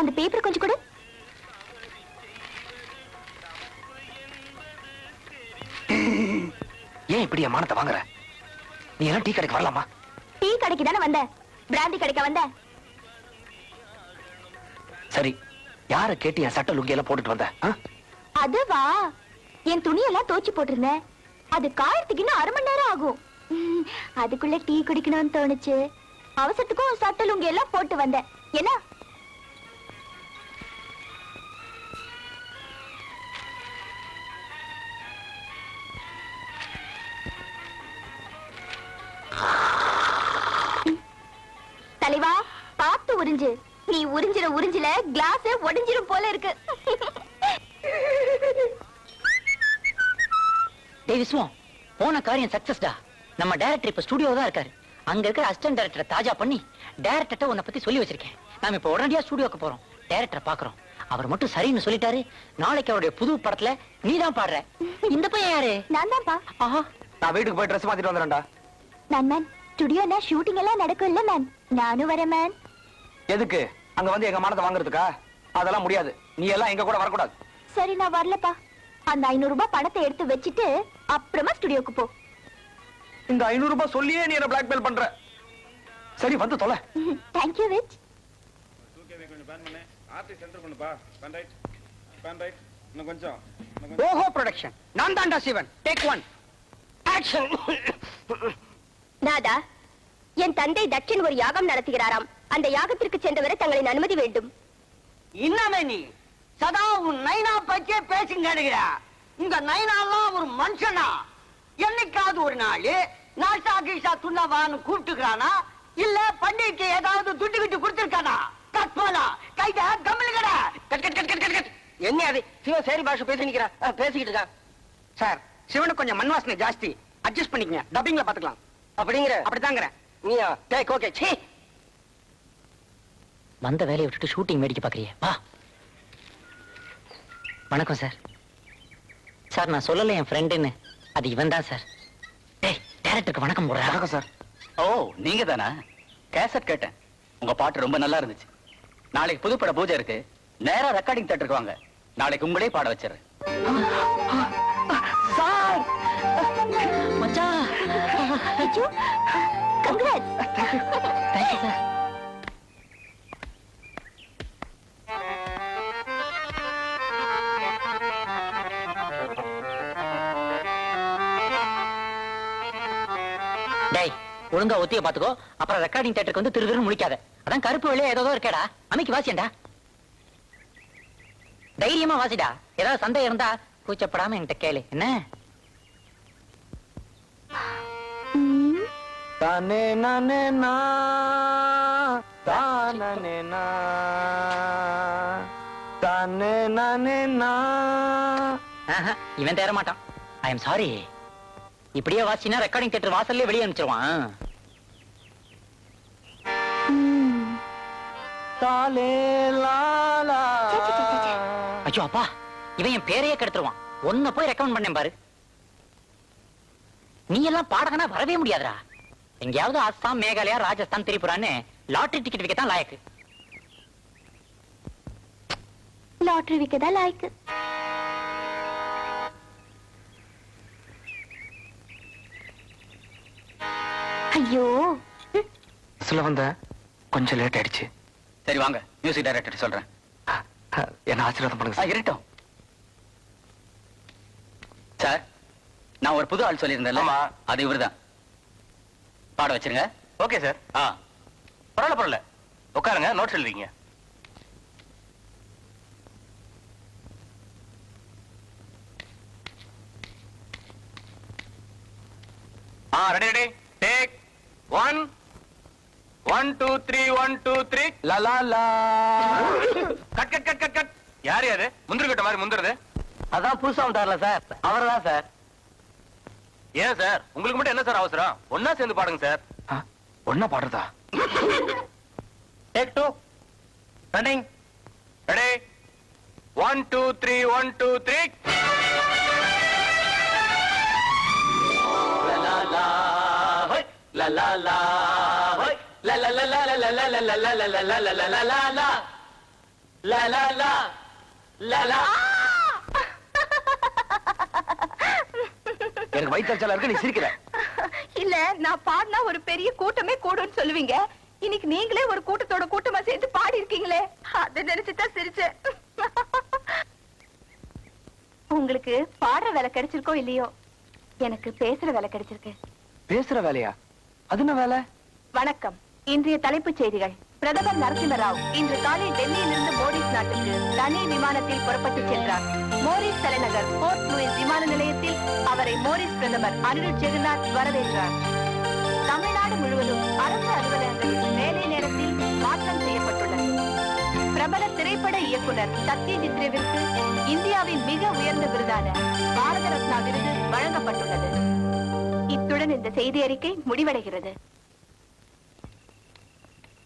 அந்த பேப்பர் கொஞ்சம் கொடு. ஏன் இப்படி என் மானத்தை வாங்குற? நீ எல்லாம் டீ கடைக்கு வரலாமா? டீ கடைக்கு தானே வந்த, பிராந்தி கடைக்க வந்த? சரி, யார கேட்டு என் சட்ட லுங்கி எல்லாம் போட்டுட்டு வந்த? அதுவா, என் துணியெல்லாம் தோச்சு போட்டிருந்தேன். அது காயறதுக்கு இன்னும் 1/2 மணி நேரம் ஆகும். அதுக்குள்ள டீ குடிக்கணும்னு தோணுச்சு. அவசரத்துக்கும் சட்ட லுங்கி எல்லாம் போட்டு வந்தேன். என்ன தலைவா, பார்த்து உறிஞ்சு. நீ உறிஞ்சிர உறிஞ்சில கிளாஸ் உடைஞ்சிரும் போல இருக்கு. டேய் விஸ்வம், போன காரியம் சக்சஸ்டா. நம்ம டைரக்டர் இப்ப ஸ்டுடியோல தான் இருக்காரு. அங்க இருக்கிற அசிஸ்டன்ட் டைரக்டரை தாஜா பண்ணி டைரக்டர்ட்ட உன்னை பத்தி சொல்லி வச்சிருக்கேன். நாம இப்ப உடனடியா ஸ்டுடியோக்கு போறோம். டைரக்டரை பாக்குறோம். அவர் மட்டும் சரின்னு சொல்லிட்டாரு. நாளைக்கு அவருடைய புது படத்துல நீதான் பாடுற. இந்த பையன் யாரு? நான் தான்ப்பா. நான் வீட்டுக்கு போய் ட்ரெஸ் மாத்திட்டு வந்துறேன்டா. மேன் ஸ்டுடியோல ஷூட்டிங் எல்லாம் நடக்கும் இல்ல மேன்? நானும் வரேன் மேன். எதுக்கு? அங்க வந்து எங்க மானத்தை வாங்குறதுக்கா? அதெல்லாம் முடியாது. நீ எல்லாம் எங்க கூட வரக்கூடாது. சரி, நான் வரலப்பா. அந்த 500 ரூபாய் பணத்தை எடுத்து வச்சிட்டு அப்புறமா ஸ்டுடியோக்கு போ. இந்த 500 ரூபாய் சொல்லியே நீ என்ன பிளாக்மெயில் பண்ற. சரி, வந்து தொலை. Thank you Rich. கொஞ்சம் பேன் பண்ணு. ஆர்டி சென்டர் பண்ணுப்பா. Fan right. Fan right. இன்னும் கொஞ்சம். ஓஹோ ப்ரொடக்ஷன். நான் தான்டா சிவன். டேக் 1. ஆக்ஷன். நாதா, என் தந்தை தட்சன் ஒரு யாகம் நடத்துகிறாராம். அந்த யாகத்திற்கு சென்றவரை தங்களின் அனுமதி வேண்டும். இன்னமே நீ சதா உன் நைனா பச்சே பேசுங்க. உங்க நைனாலாம் ஒரு மனுஷனா? என்னைக்காவது ஒரு நாள் நாசா கீசா துண்ணவான்னு கூப்பிட்டுக்கிறானா? இல்ல பண்டிகைக்கு ஏதாவது துட்டு விட்டு கொடுத்திருக்கானா? கட்பாலா கைத கம்மிலுங்கட. Cut cut cut cut cut. என்ன அது? சிவன் சரி பாஷை பேசி நிக்கிறா. பேசிக்கிட்டு இருக்கா. சார், சிவனுக்கு கொஞ்சம் மண் வாசனை ஜாஸ்தி. அட்ஜஸ்ட் பண்ணிக்கங்க. டப்பிங்ல பாத்துக்கலாம். அப்படிங்கிற? அப்படிதாங்கற. நீயா? Take okay. சீ, வந்த வேலையை விட்டுட்டு ஷூட்டிங் வேடிக்கை பாக்குறிய? வா. வணக்கம் சார். சார், நான் சொல்லல என் ஃப்ரெண்டுன்னு. அது இவன் தான் சார். டேய், டைரக்டருக்கு வணக்கம் போடுறா. வணக்கம் சார். ஓ, நீங்க தானா? கேசட் கேட்டேன். உங்க பாட்டு ரொம்ப நல்லா இருந்துச்சு. நாளைக்கு புதுப்பட பூஜை இருக்கு. நேரா ரெக்கார்டிங் தியேட்டருக்கு வாங்க. நாளைக்கு உங்களே பாட வச்சிடுறேன். சார், மச்சான். Congrats. Thank you sir. டேய், ஒழுங்கா ஒத்திய பாத்துக்கோ. அப்புறம் ரெக்கார்டிங் தியேட்டருக்கு வந்து திருதிரு முடிக்காத. அதான் கருப்பு வெளியே ஏதோ இருக்கேடா. அமைக்கு வாசியண்டா. தைரியமா வாசிடா. ஏதாவது சந்தேகம் இருந்தா கூச்சப்படாம என்கிட்ட கேளு. என்ன? தானே நானே நா தானே நா தானே நானே நா. இவன் தேர மாட்டான். I am sorry. இப்படியே வாசினா ரெக்கார்டிங் தியேட்டர் வாசல்லே வெளியே அனுப்பிச்சிருவான். தாலே லாலா. ஐயோ அப்பா, இவன் என் பேரையே கெடுத்துருவான். ஒன்ன போய் ரெக்கமெண்ட் பண்ணேன் பாரு. நீ எல்லாம் பாடகனா வரவே முடியாதுடா. எங்கேயாவது அஸ்ஸாம், மேகாலயா, ராஜஸ்தான், திரிபுரான்னு லாட்டரி டிக்கெட் விற்கத்தான் லாயக்கு. லாட்டரி விக்கதா லாய்க்கு. ஐயோ, சொல்ல வந்த கொஞ்சம் லேட் ஆயிடுச்சு. சரி வாங்க, மியூசிக் டைரக்டர் சொல்றேன். என்ன ஆசீர்வாதம் பண்ணுங்க சார். இருக்கட்டும் சார். நான் ஒரு புது ஆள் சொல்லியிருந்தேன். அது இவர்தான். பாட வச்சிருங்க. Okay sir. பரவாயில்ல உட்காருங்க. நோட்ஸ் எழுதிங்க. Ready ready. டேக் 1 1 2 3 1 2 3. லா லா லா. Cut cut cut cut cut. யார் யாரு முந்திரி கட்ட மாதிரி முந்துறது? அதான் புதுசா வந்தார்ல சார், அவர்தான் சார். ஏன் சார், உங்களுக்கு மட்டும் என்ன சார் அவசரம்? ஒன்னா சேர்ந்து பாடுங்க சார். ஒன்னா பாடுறதா? டேக் 2. ரன்னிங். ரெடி 1 2 3 1 2 3. லா லா லா ஹோய் லா லா லா ஹோய் லா லா லா லா லா லா லா லா லா லா லா லா லா லா. லா லா லா லா லா. எனக்கு வயிற்றுச்சலா இருக்கு, நீ சிரிக்கிற. இல்ல, நான் பாடினா ஒரு பெரிய கூட்டமே கூடும்னு சொல்லுவீங்க. இன்னைக்கு நீங்களே ஒரு கூட்டத்தோட கூட்டமா சேர்த்து பாடி இருக்கீங்களே, அதை நினைச்சுதான் சிரிச்சேன். உங்களுக்கு பாடுற வேலை கிடைச்சிருக்கோ இல்லையோ, எனக்கு பேசுற வேலை கிடைச்சிருக்கு. பேசுற வேலையா? அது என்ன வேலை? வணக்கம். இன்றைய தலைப்புச் செய்திகள். பிரதமர் நரசிம்ம ராவ் இன்று காலை டெல்லியிலிருந்து மோரிஸ் நாட்டுக்கு தனி விமானத்தில் புறப்பட்டு சென்றார். மோரிஸ் தலைநகர் போர்ட் லூயிஸ் விமான நிலையத்தில் அவரை மோரிஸ் பிரதமர் அனிருத் ஜெகநாத் வரவேற்றார். தமிழ்நாடு முழுவதும் அரசு அலுவலகங்களில் வேலை நேரத்தில் மாற்றம் செய்யப்பட்டுள்ளது. பிரபல திரைப்பட இயக்குனர் சத்யஜித் ரேவிற்கு இந்தியாவின் மிக உயர்ந்த விருதான பாரத ரத்னா விருது வழங்கப்பட்டுள்ளது. இத்துடன் இந்த செய்தி அறிக்கை முடிவடைகிறது.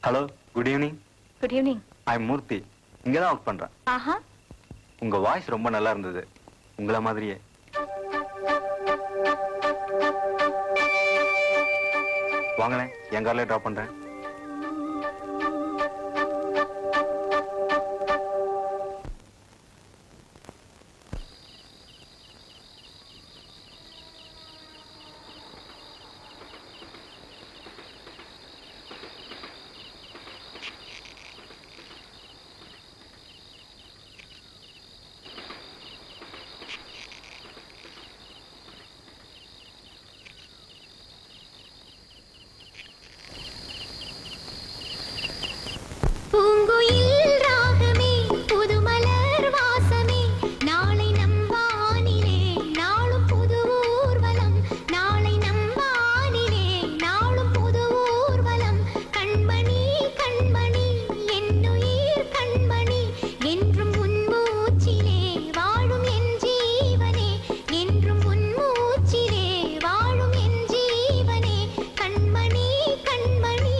Hello, good evening. Good evening. I am Murthy. இங்க தான் ஒர்க் பண்றேன். ஆஹா, உங்க வாய்ஸ் ரொம்ப நல்லா இருந்தது, உங்கள மாதிரியே. வாங்களேன், என் கார்ல டிராப் பண்றேன். பூங்குயில் ராகமே புதுமலர் வாசமே நாளை நம்பானிலே நாளும் புது ஊர்வலம் நாளை நம்பானிலே நாளும் புது ஊர்வலம் கண்மணி கண்மணி என்னுயிர் கண்மணி என்றும் உன் மூச்சிலே வாழும் என் ஜீவனே என்றும் உன் மூச்சிலே வாழும் என் ஜீவனே கண்மணி கண்மணி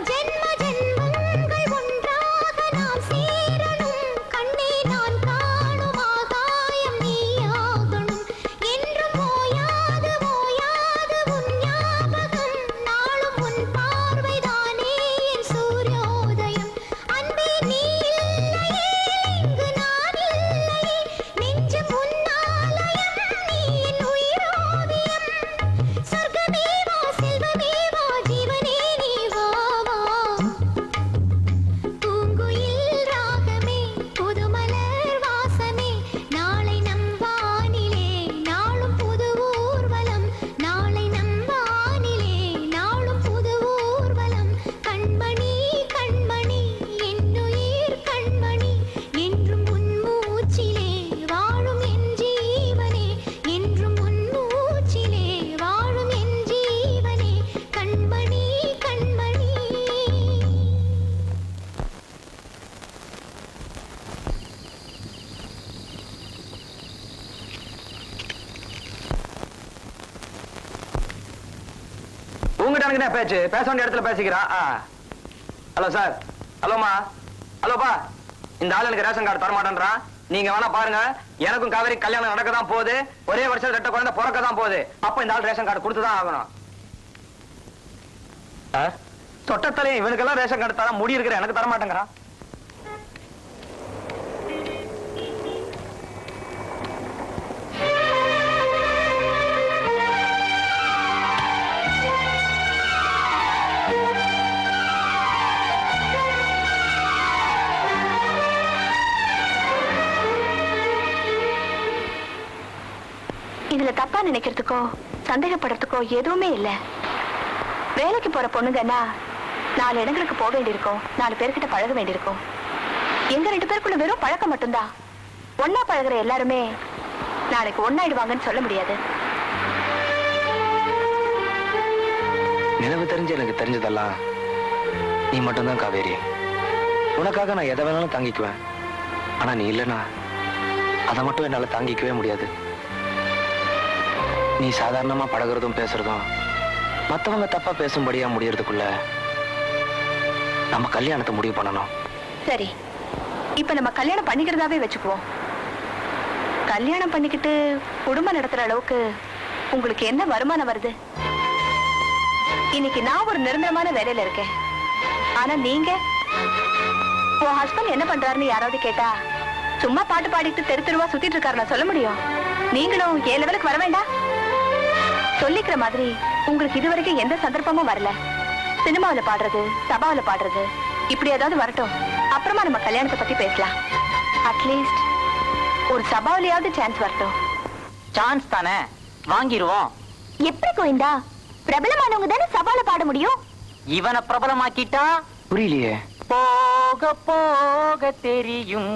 ஜென்ம ஜென்மங்கள் ஒன்றாக நாம் சேரணும் கண்ணே நான் காணும் ஆகாயம் நீயாகணும் என்றும் ஓயாது ஓயாது உன் ஞாபகம் நாளும் உன் பார்வைதானே என் சூரியோதயம் அன்பே நீ இல்லையே இங்கு நான் இல்லையே நெஞ்சம் உன்னாலயம் நீ என் உயிரோவியம் சொர்க்கமே வா செல்வமே வா ஜீவனே நீ வா வா பூங்குயில் ராகமே புதுமலர் வாசமே நாளை நம்பானிலே நாளும் புது ஊர்வலம் நாளை நம்பானிலே நாளும் புது ஊர்வலம் கண்மணி கண்மணி என்னுயிர் கண்மணி என்றும் உன் மூச்சிலே வாழும் என் ஜீவனே என்றும் உன் மூச்சிலே வாழும் என் ஜீவனே கண்மணி கண்மணி. உங்ககிட்ட எனக்கு என்ன பேச்சு? பேச வேண்டிய இடத்துல பேசிக்கிறா. ஹலோ சார், ஹலோமா, ஹலோப்பா, இந்த ஆள் எனக்கு ரேஷன் கார்டு தரமாட்டேன்றான். நீங்க வேணா பாருங்க, எனக்கும் காவேரி கல்யாணம் நடக்க தான் போகுது, ஒரே வருஷம் ரெட்ட குழந்தை பிறக்க தான் போகுது. அப்ப இந்த ஆள் ரேஷன் கார்டு கொடுத்துதான் ஆகணும். தொட்டத்தலையும் இவனுக்கெல்லாம் ரேஷன் கார்டு தர முடி இருக்கிற எனக்கு தரமாட்டேங்கிறான். இதுல தப்பா நினைக்கிறதுக்கோ சந்தேகப்படுறதுக்கோ எதுவுமே இல்ல. வேலைக்கு போற பொண்ணுங்கன்னா 4 இடங்களுக்கு போக வேண்டியிருக்கும், 4 பேர்கிட்ட பழக வேண்டியிருக்கும். எங்க 2 பேருக்குள்ள வெறும் பழக்கம் மட்டும்தான். ஒன்னா பழகுற எல்லாருமே நாளைக்கு ஒன்னாயிடுவாங்கன்னு சொல்ல முடியாது. நினைவு தெரிஞ்சு எனக்கு தெரிஞ்சதெல்லாம் நீ மட்டும்தான் காவேரி. உனக்காக நான் எதை வேணாலும் தாங்கிக்குவேன். ஆனா நீ இல்லைன்னா அதை மட்டும் என்னால தாங்கிக்கவே முடியாது. நீ சாதாரணமா பழகுறதும் பேசுறதும் மத்தவங்க தப்பா பேசும்படியா முடியறதுக்குள்ள நம்ம கல்யாணத்தை முடிவு பண்ணணும். சரி, இப்ப நம்ம கல்யாணம் பண்ணிக்கிறதாவே வச்சுக்குவோம். கல்யாணம் பண்ணிக்கிட்டு குடும்பம் நடத்துற அளவுக்கு உங்களுக்கு என்ன வருமானம் வருது? இன்னைக்கு நான் ஒரு நிரந்தரமான வேலையில இருக்கேன். ஆனா நீங்க, உன் ஹஸ்பண்ட் என்ன பண்றாருன்னு யாராவது கேட்டா சும்மா பாட்டு பாடிட்டு தெரு தெருவா சுத்திட்டு இருக்காரு நான் சொல்ல முடியும். நீங்களும் ஏ லெவலுக்கு வர வேண்டாம். சொல்லிக்கிற மாதிரி உங்களுக்கு இதுவரைக்கும் எந்த சந்தர்ப்பமும் வரல. சினிமாவில பாடுறது, சபாவில பாடுறது, இப்படி ஏதாவது வரட்டும். அப்புறமா நம்ம கல்யாணத்தை பத்தி பேசலாம். அட்லீஸ்ட் ஒரு சபாவிலையாவது சான்ஸ் வரட்டும். சான்ஸ் தானே, வாங்கிருவோம். எப்படி கோவிந்தா? பிரபலமானவங்க தானே சபால பாட முடியும். இவனை பிரபலமாக்கிட்டா புரியலையே. போக போக தெரியும்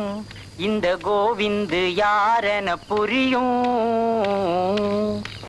இந்த கோவிந்து யாரென புரியும்.